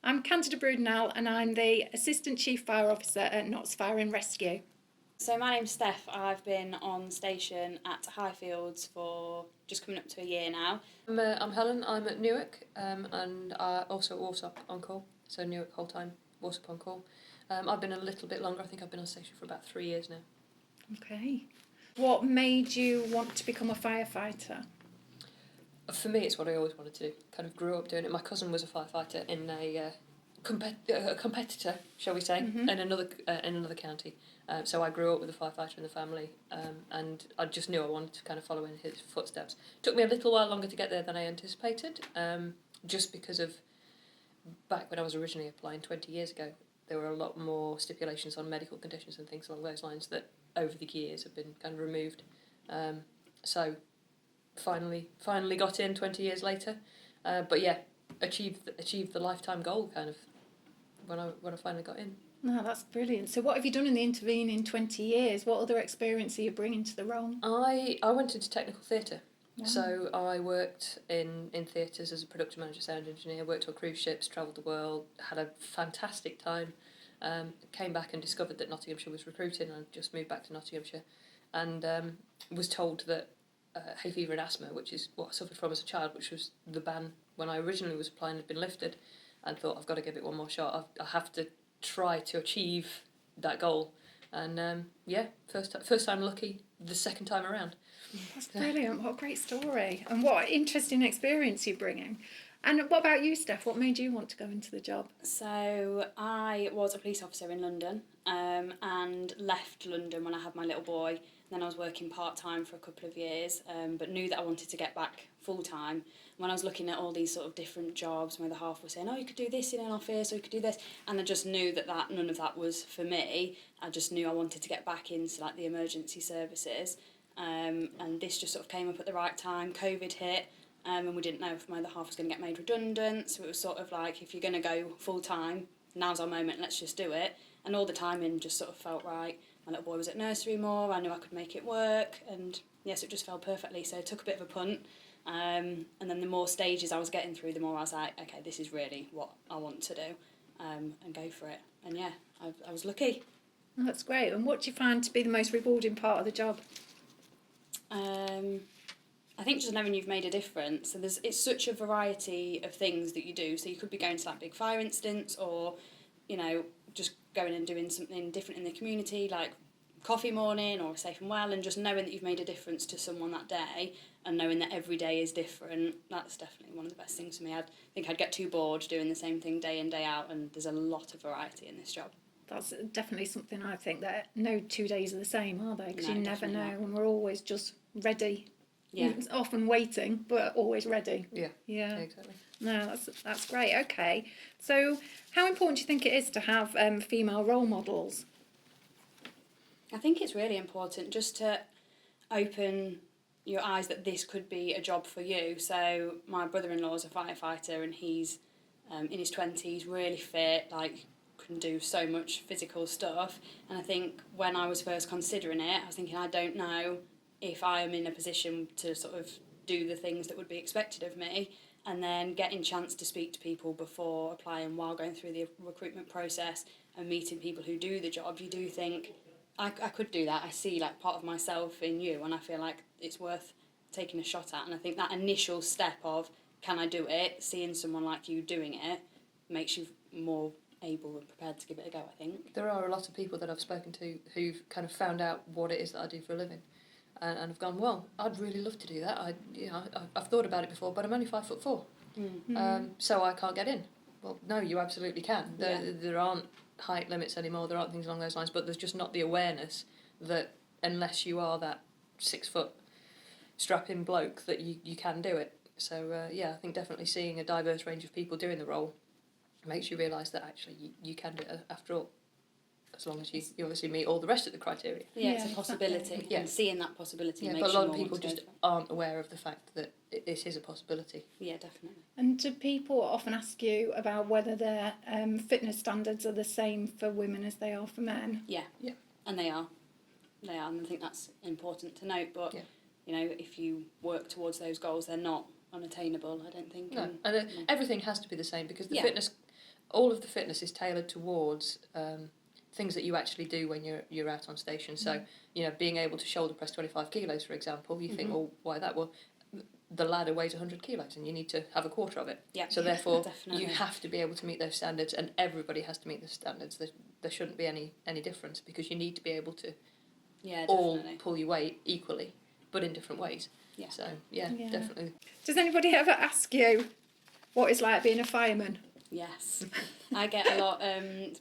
I'm Candida Brudenell and I'm the Assistant Chief Fire Officer at Notts Fire and Rescue. So my name's Steph. I've been on station at Highfields for just coming up to a year now. I'm Helen, I'm at Newark and also at Warsop on call, so Newark wholetime, Warsop on call. I've been a little bit longer, I think I've been on station for about 3 years now. Okay. What made you want to become a firefighter? For me, it's what I always wanted to do. Kind of grew up doing it. My cousin was a firefighter in a competitor, shall we say, in another county. So I grew up with a firefighter in the family, and I just knew I wanted to kind of follow in his footsteps. Took me a little while longer to get there than I anticipated, just because of back when I was originally applying 20 years ago, there were a lot more stipulations on medical conditions and things along those lines that over the years have been kind of removed. So finally got in 20 years later, but yeah, achieved the lifetime goal kind of when I finally got in. No, that's brilliant. So what have you done in the intervening 20 years? What other experience are you bringing to the role? I went into technical theatre. Wow. So I worked in theatres as a production manager, sound engineer, worked on cruise ships, travelled the world, had a fantastic time. Came back and discovered that Nottinghamshire was recruiting, and I just moved back to Nottinghamshire, and was told that hay fever and asthma, which is what I suffered from as a child, which was the ban when I originally was applying, had been lifted, and thought I've got to give it one more shot. I have to try to achieve that goal, and first time lucky, the second time around. That's brilliant. What a great story, and what interesting experience you're bringing. And what about you, Steph? What made you want to go into the job? So I was a police officer in London, and left London when I had my little boy. Then I was working part-time for a couple of years, but knew that I wanted to get back full-time. When I was looking at all these sort of different jobs, where the half were saying, oh, you could do this in an office, or you could do this, and I just knew that none of that was for me. I just knew I wanted to get back into like the emergency services, and this just sort of came up at the right time. COVID hit, and we didn't know if my other half was going to get made redundant, so it was sort of like, if you're going to go full-time, now's our moment, let's just do it. And all the timing just sort of felt right. My little boy was at nursery more, I knew I could make it work, and yes, it just fell perfectly. So I took a bit of a punt, and then the more stages I was getting through, the more I was like, okay, this is really what I want to do, and go for it. And yeah, I was lucky. Oh, that's great. And what do you find to be the most rewarding part of the job? I think just knowing you've made a difference. So it's such a variety of things that you do. So you could be going to that big fire instance, or, you know, just going and doing something different in the community, like coffee morning or Safe and Well, and just knowing that you've made a difference to someone that day, and knowing that every day is different, that's definitely one of the best things for me. I think I'd get too bored doing the same thing day in, day out, and there's a lot of variety in this job. That's definitely something I think, that no 2 days are the same, are they? Because No, you never know, definitely not. and we're always just ready. Yeah. Often waiting, but always ready. Yeah, exactly. No, that's great. Okay, so how important do you think it is to have female role models? I think it's really important just to open your eyes that this could be a job for you. So my brother-in-law is a firefighter, and he's in his 20s, really fit, like can do so much physical stuff. And I think when I was first considering it, I was thinking, I don't know if I am in a position to sort of do the things that would be expected of me. And then getting chance to speak to people before applying, while going through the recruitment process, and meeting people who do the job, you do think, I could do that. I see like part of myself in you, and I feel like it's worth taking a shot at. And I think that initial step of, can I do it, seeing someone like you doing it, makes you more able and prepared to give it a go, I think. There are a lot of people that I've spoken to who've kind of found out what it is that I do for a living, and have gone, well, I'd really love to do that. I've thought about it before, but I'm only 5'4", so I can't get in. Well, no, you absolutely can. There aren't height limits anymore. There aren't things along those lines, but there's just not the awareness that unless you are that 6 foot strapping bloke, that you can do it. So I think definitely seeing a diverse range of people doing the role makes you realise that actually you can do it after all, as long as you obviously meet all the rest of the criteria. Yeah, it's a possibility. Exactly. And seeing that possibility makes you but a lot more of people want to just do it. aren't aware of the fact that it is a possibility. Yeah, definitely. And do people often ask you about whether their fitness standards are the same for women as they are for men? Yeah. And they are, and I think that's important to note. But you know, if you work towards those goals, they're not unattainable, I don't think. No, and everything has to be the same, because the fitness all of the fitness is tailored towards things that you actually do when you're out on station. So, you know, being able to shoulder press 25 kilos, for example, you think, well, why that? Well, the ladder weighs 100 kilos and you need to have a quarter of it. Yeah. So therefore, Definitely. you have to be able to meet those standards, and everybody has to meet the standards. There shouldn't be any difference, because you need to be able to all pull your weight equally, but in different ways. Yeah. So, yeah, definitely. Does anybody ever ask you what it's like being a fireman? Yes. I get a lot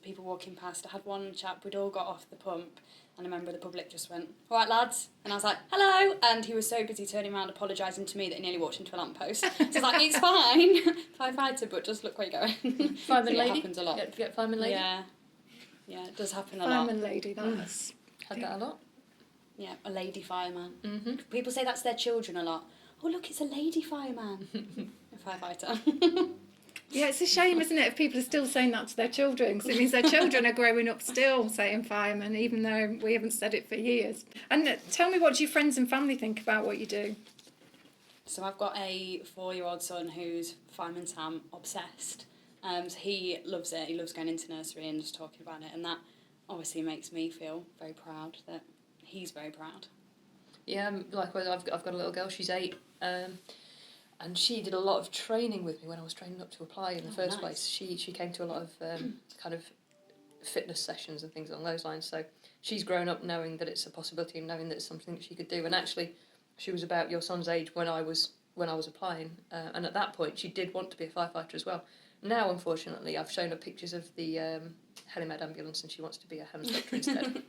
people walking past. I had one chap, we'd all got off the pump, and a member of the public just went, "All right, lads." And I was like, "Hello." And he was so busy turning around apologising to me that he nearly walked into a lamppost. So I was like, "It's fine." Firefighter, but just look where you're going. Fireman So lady? It happens a lot. Get fireman lady? Yeah. Yeah, it does happen a lot. Fireman lady, that's... Had that a lot? Yeah, a lady fireman. Mm-hmm. People say that's their children a lot. "Oh, look, it's a lady fireman." A firefighter. Yeah, it's a shame, isn't it, if people are still saying that to their children, because it means their children are growing up still saying fireman, even though we haven't said it for years. And tell me, what do your friends and family think about what you do? So I've got a 4-year-old son who's Fireman Sam obsessed. So he loves it. He loves going into nursery and just talking about it, and that obviously makes me feel very proud that he's very proud. Yeah, likewise, I've got a little girl, she's 8, and she did a lot of training with me when I was training up to apply in the first place. She came to a lot of kind of fitness sessions and things along those lines, so she's grown up knowing that it's a possibility and knowing that it's something that she could do. And actually, she was about your son's age when I was applying, and at that point she did want to be a firefighter as well. Now, unfortunately, I've shown her pictures of the Helen ambulance, and she wants to be a HEMS doctor instead.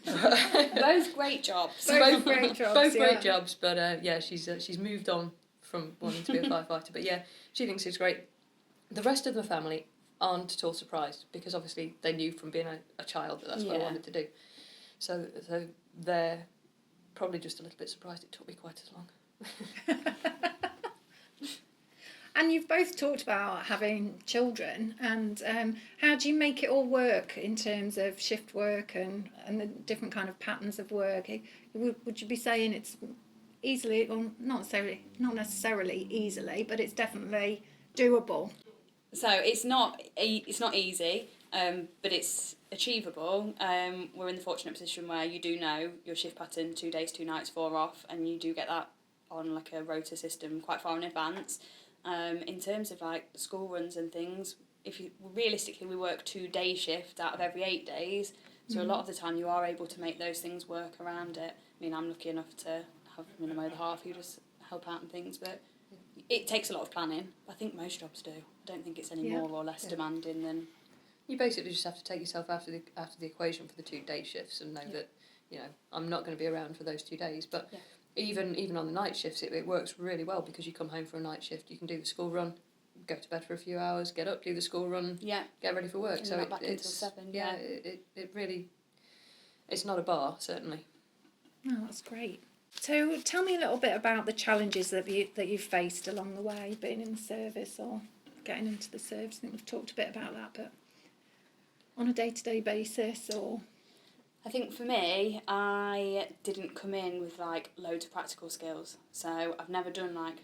Both great jobs. Both great jobs. Both great jobs, but yeah, she's moved on from wanting to be a firefighter. But yeah, she thinks it's great. The rest of the family aren't at all surprised, because obviously they knew from being a child that that's what I wanted to do. So they're probably just a little bit surprised it took me quite as long. And you've both talked about having children, and how do you make it all work in terms of shift work and the different kind of patterns of work? Would you be saying it's easily, or not necessarily easily, but it's definitely doable? So it's not easy, but it's achievable. We're in the fortunate position where you do know your shift pattern, 2 days, 2 nights, 4 off, and you do get that on like a rota system quite far in advance. In terms of like school runs and things, realistically we work 2 day shifts out of every 8 days, so a lot of the time you are able to make those things work around it. I mean, I'm lucky enough to have my other half who just help out and things, but it takes a lot of planning. I think most jobs do. I don't think it's any more or less demanding than... You basically just have to take yourself out of the equation for the 2 day shifts and know that, you know, I'm not going to be around for those 2 days. But even on the night shifts, it works really well, because you come home for a night shift, you can do the school run, go to bed for a few hours, get up, do the school run, get ready for work. And so back it's until 7. it really, it's not a bar, certainly. Oh, that's great. So tell me a little bit about the challenges that you've faced along the way, being in the service or getting into the service. I think we've talked a bit about that, but on a day-to-day basis, or... I think for me, I didn't come in with like loads of practical skills. So I've never done like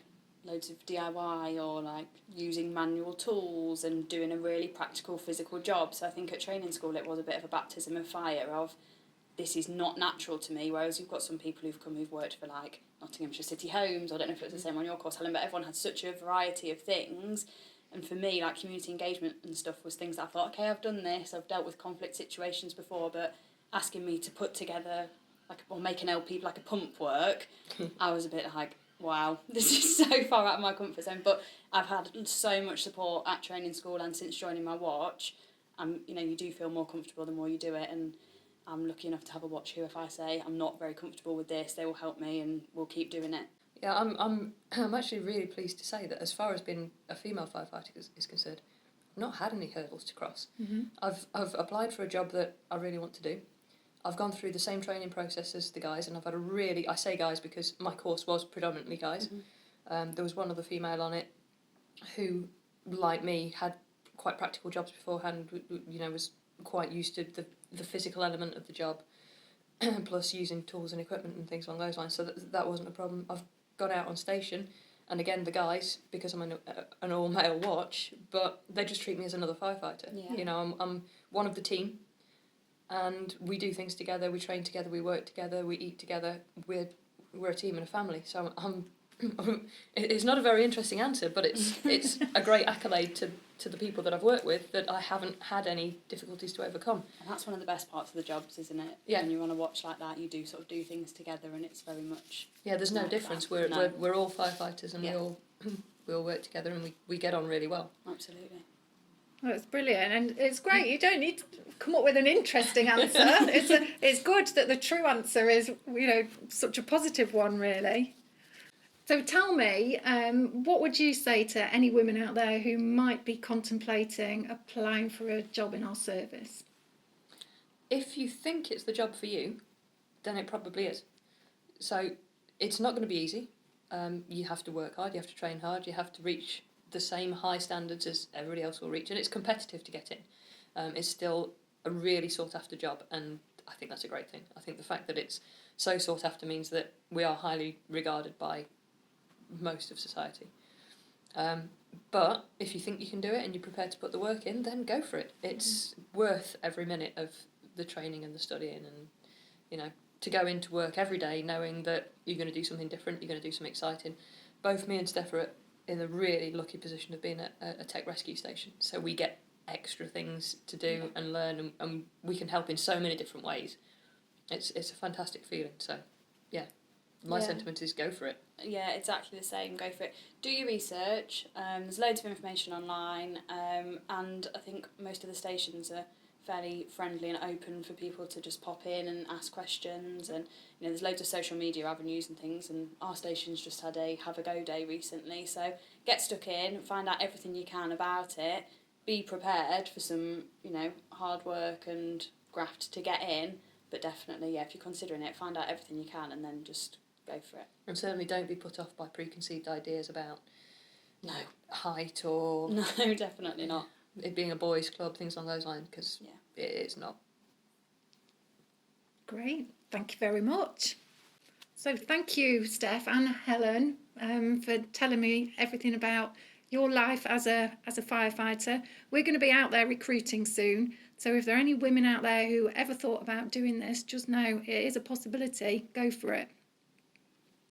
loads of DIY or like using manual tools and doing a really practical physical job. So I think at training school it was a bit of a baptism of fire of, this is not natural to me, whereas you've got some people who've worked for like Nottinghamshire City Homes, I don't know if it was the same on your course, Helen, but everyone had such a variety of things. And for me, like community engagement and stuff was things that I thought, okay, I've done this, I've dealt with conflict situations before, but asking me to put together like or make an LP like a pump work, I was a bit like, wow, this is so far out of my comfort zone. But I've had so much support at training school and since joining my watch, you do feel more comfortable the more you do it, and I'm lucky enough to have a watch who, if I say I'm not very comfortable with this, they will help me and we'll keep doing it. Yeah, I'm actually really pleased to say that as far as being a female firefighter is concerned, I've not had any hurdles to cross. Mm-hmm. I've applied for a job that I really want to do. I've gone through the same training process as the guys, and I've had I say guys because my course was predominantly guys. Mm-hmm. There was one other female on it who, like me, had quite practical jobs beforehand, was quite used to the physical element of the job, plus using tools and equipment and things along those lines, so that wasn't a problem. I've got out on station And again, the guys, because I'm an all-male watch, but they just treat me as another firefighter. Yeah. You know, I'm one of the team, and we do things together, we train together, we work together, we eat together. We're a team and a family. So I'm it's not a very interesting answer, but it's a great accolade to the people that I've worked with that I haven't had any difficulties to overcome. And that's one of the best parts of the jobs, isn't it? Yeah. When you want to watch like that, you do sort of do things together, and it's very much. Yeah, there's no like difference. that. We're all firefighters, and Yeah. we all work together, and we get on really well. Absolutely. Well, it's brilliant, and it's great. You don't need to come up with an interesting answer. It's good that the true answer is, such a positive one, really. So tell me, what would you say to any women out there who might be contemplating applying for a job in our service? If you think it's the job for you, then it probably is. So it's not going to be easy. You have to work hard, you have to train hard, you have to reach the same high standards as everybody else will reach, and it's competitive to get in. It's still a really sought after job, and I think that's a great thing. I think the fact that it's so sought after means that we are highly regarded by most of society. But if you think you can do it and you're prepared to put the work in, then go for it. It's worth every minute of the training and the studying, and to go into work every day knowing that you're going to do something different, you're going to do something exciting. Both me and Steph are in a really lucky position of being at a tech rescue station, so we get extra things to do and learn, and we can help in so many different ways. It's a fantastic feeling. So yeah, my sentiment is go for it. Yeah, exactly the same. Go for it. Do your research. There's loads of information online, and I think most of the stations are fairly friendly and open for people to just pop in and ask questions. And there's loads of social media avenues and things. And our station's just had a have a go day recently. So get stuck in, find out everything you can about it. Be prepared for some hard work and graft to get in. But definitely, if you're considering it, find out everything you can and then just go for it. And certainly don't be put off by preconceived ideas about height or No, definitely not. It being a boys' club, things along those lines, because it is not. Great, thank you very much. So thank you, Steph and Helen, for telling me everything about your life as a firefighter. We're going to be out there recruiting soon, so if there are any women out there who ever thought about doing this, just know it is a possibility. Go for it.